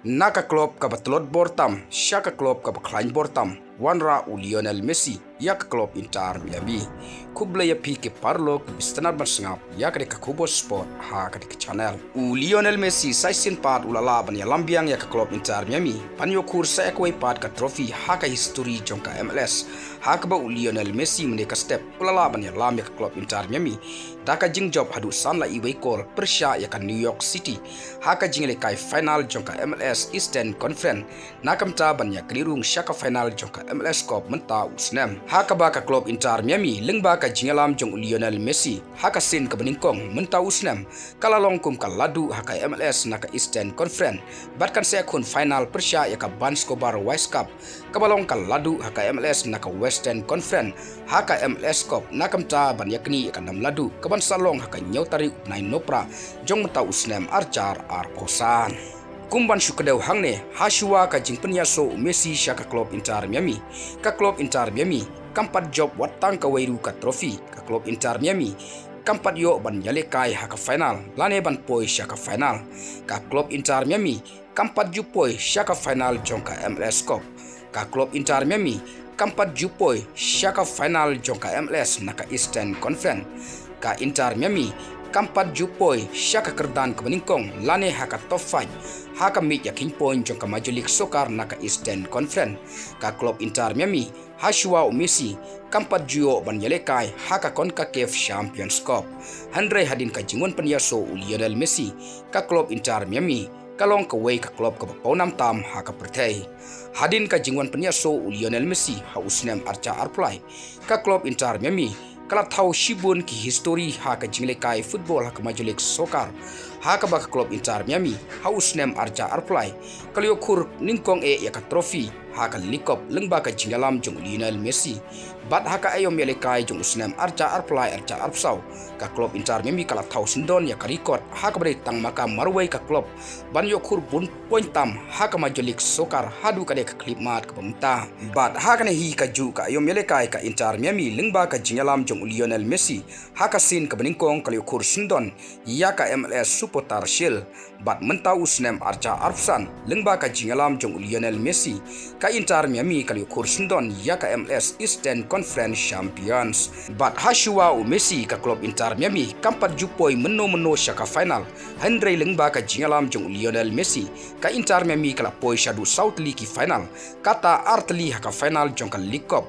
naka klub ka tlot bortam shaka klub ka klain bortam wanra Lionel Messi yak klub Inter Miami kubla ya pike parlo bistanar bersengap yak de kubo sport ha ka channel Lionel Messi saisin part ulala ban ya lambiang yak klub Inter Miami panyo kursa ekway part ka trophy ha ka history jongka MLS ha ka ba Lionel Messi meneka step ulala ban ya lam yak klub Inter Miami daka jing job hadu san la iway call persya yak New York City ha ka jingle kai final jongka MLS Eastern Conference nakamta ban ya klirung shaka final jongka MLS Cup menta usnem haka baka klub Inter Miami lyngba ka jingalam jong Lionel Messi haka sin ka beningkong menta usnem kalalong kum kaladu haka MLS naka Eastern Conference batkan se kun final persya ya ka Banskobar West Cup kabalong kaladu haka MLS naka Western Conference haka MLS Cup nakamta ban yakni ka namladu kaban salong haka nyautari nain nopra jong menta usnem archar arkosan kumban syukadau hangne hasua ka jingpenya so Messi syaka klub Inter Miami ka klub Inter Miami kampat job watang ka wairu ka trofi ka klub Inter Miami kampat yo ban yale kai haka final lane ban poi syaka final ka klub Inter Miami kampat jupoi syaka final jongka MLS Cup ka klub Inter Miami kampat jupoi syaka final jongka MLS naka Eastern Conference ka Inter Miami kampat jupoi syaka kerdan ke beningkong lane haka top 5 haka mit ya king point jong ka Major League Soccer naka Eastern Conference ka klub Inter Miami hasua Messi kampat juo ban yalekai haka CONCACAF Champions Cup handrai hadin ka jingon penyaso Lionel Messi ka klub Inter Miami kalong ka way ka klub ka paunam tam haka pertei hadin ka jingon penyaso Lionel Messi ha usnem arca arplay ka klub Inter Miami kala thau shibun ki history haka jingle kai football haka Major League Soccer haka baka klub Inter Miami haus nem arja arplay kalio kur ningkong yaka trophy haka likop lyngba ka jingalam jong Lionel Messi bat haka ayom yelekai jong usnem arja arplay arja arpsau ka klub Inter Miami kala thau sindon yaka record haka bari tang maka marway ka klub ban yo kur bun point tam haka Major League Soccer hadu ka de ka clip mat ka pemta bat haka ne hi ka ju ka ayom yelekai ka Inter Miami lyngba ka jingalam jong Lionel Messi haka sin ka beningkong kalio kur sindon yaka MLS supporter shield bat mentau usnem arca arpsan lyngba ka jingalam jong Lionel Messi ka Inter Miami kali kur sindon ya ka MLS Eastern Conference Champions bat hasua Messi ka klub Inter Miami kampat jupoi meno syaka final handrai lyngba ka jingalam jong Lionel Messi ka Inter Miami kala poi shadu South League final kata artli haka final jong ka League Cup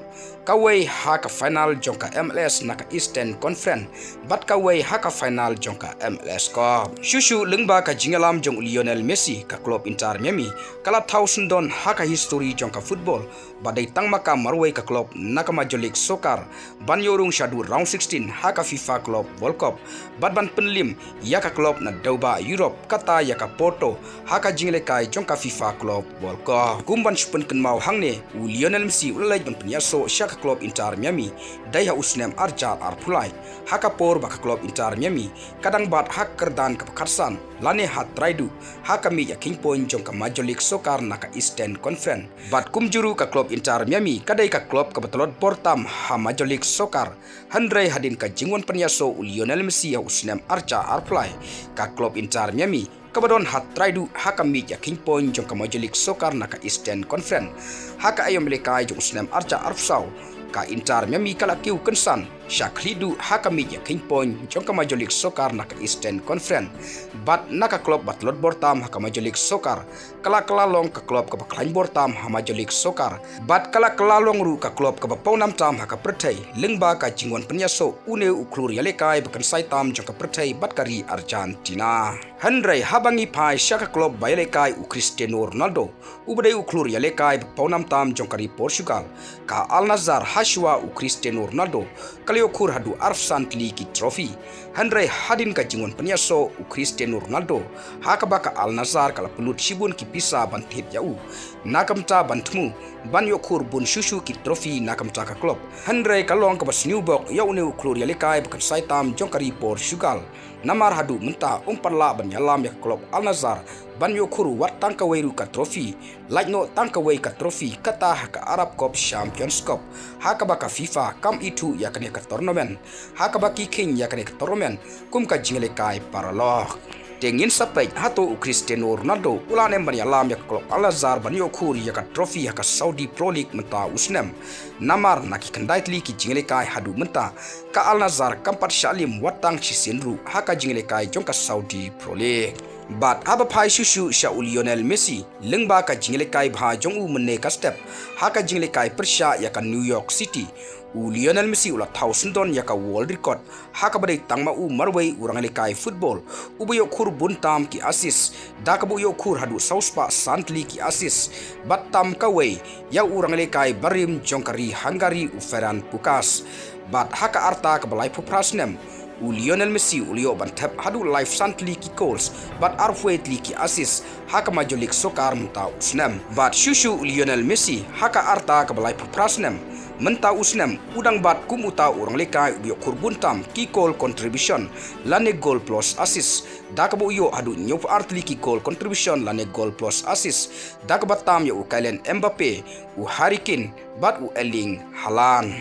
kawai haka final jong ka MLS naka Eastern Conference bat kawai haka final jong ka MLS Cup shushu lyngba ka jingalam jong Lionel Messi ka klub Inter Miami kala thousand don haka history jong ka football badai tang maka marway ka klub naka Major League Soccer ban yorung shadu round 16 haka FIFA Club World Cup bat ban penlim ya ka klub na dauba Europe kata ya ka Porto haka jingle kai jong ka FIFA Club World Cup kumban shupen kenmau hangne Lionel Messi ulai ban penyaso syaka klub Inter Miami dai ha usnem arjar arpulai haka por baka klub Inter Miami kadang bat hak kerdan ka pekarsan lane hat raidu haka mi ya king point jong ka Major League Soccer naka Eastern Conference bat kumjuru ka klub Inter Miami kadai ka klub ka betelot portam ha Major League Soccer handrai hadin ka jingon penyaso Lionel Messi ya usnem arca arplay ka klub Inter Miami kabadon hat raidu haka mi ya king point jong ka Major League Soccer naka Eastern Conference haka ayom lekai jong usnem arca arpsau ka Inter Miami kala kiu kensan syaklidu haka mi ya king point jong ka Major League Soccer naka Eastern Conference bat naka klub batlot bortam haka Major League Soccer kala kelalong ka klub ka klain bortam ha Major League Soccer bat kala kelalong ru ka klub ka paunam tam haka pertei lyngba ka jingon penyaso une uklur yalekai bekan saitam jong ka pertei bat kari Argentina handrai habangi pai syaka klub bayalekai Cristiano Ronaldo ubadai uklur yalekai paunam tam jong kari Portugal ka Al Nassr haswa Cristiano Ronaldo kalio kur hadu arfsan tliki trophy handrai hadin ka jingon penyaso Cristiano Ronaldo haka baka Al Nassr kala pelut shibun ki pisa bantit yau nakamta bantmu ban yo kur bun shushu ki trophy nakamta ka klub handrai kalong ka sniewbok yau ne uklur yalekai bekan saitam jong kari Portugal namar hadu menta umparla ban yalam ya klub Al Nassr ban yo kuru wat tangka weiru ka trophy like no tangka wei ka trophy kata haka Arab Cup Champions Cup haka baka FIFA kam itu ya kane ka tournament haka baki king ya kane ka tournament kum ka jingle kai paralog tengin sapai hato Cristiano Ronaldo ulane ban yalam yak klub Al-Azhar ban yokur yak trophy yak Saudi Pro League menta usnem namar naki kandait li ki jingele kai hadu menta ka Al-Azhar kampat shalim watang chisenru haka jingele kai jongka Saudi Pro League bat aba phai shushu sha Lionel Messi lyngba ka jingele kai bha jongu menne ka step haka jingele kai persha yak New York City Lionel Messi ula 1000 don yaka world record haka badai tangma marway urangale kai football ubuyo khur buntam ki assist dakabu yo khur hadu sauspa santli ki assist battam kawai ya urangale kai barim jongkari Hungary uferan pukas bat haka arta ka balai puprasnem Lionel Messi ulio bantap hadu life santli ki goals but arfwait li ki assist haka majolik sokar menta usnem but shushu Lionel Messi haka arta ka balai puprasnem menta usnem udang bat kumuta orang lekai ubio kurbuntam ki goal contribution lane goal plus assist dakabo yo hadu nyop artli ki goal contribution lane goal plus assist dakabatam yo ukailen Mbappe u Harry Kane bat u Erling Haaland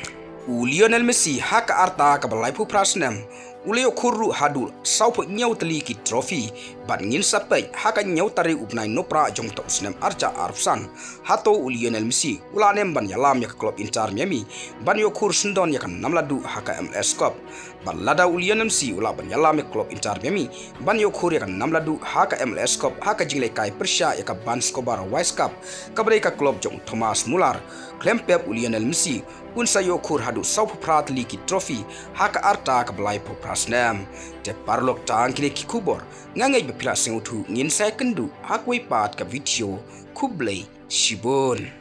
Lionel Messi haka arta ka balai puprasnem uleo khuru hadu saupo nyau tali ki trophy bat ngin sapai haka nyau tari upnai nopra jong to usnem archa arfsan hato Lionel Messi ulanem ban yalam yak klub Inter Miami ban yo khur sundon yak namladu haka MLS Cup ban lada Lionel Messi ula ban yalam yak klub Inter Miami ban yo khur yak namladu haka MLS Cup haka jingle kai persha yak ban Skobar Wise Cup kabre ka klub jong Thomas Muller klempep Lionel Messi unsa yo khur hadu saupo prat li ki trophy haka arta ka balai prasnam te parlok tang kini ki kubor ngangai bepila sengutu ngin sekundu hakwe pat ka video kublai shibon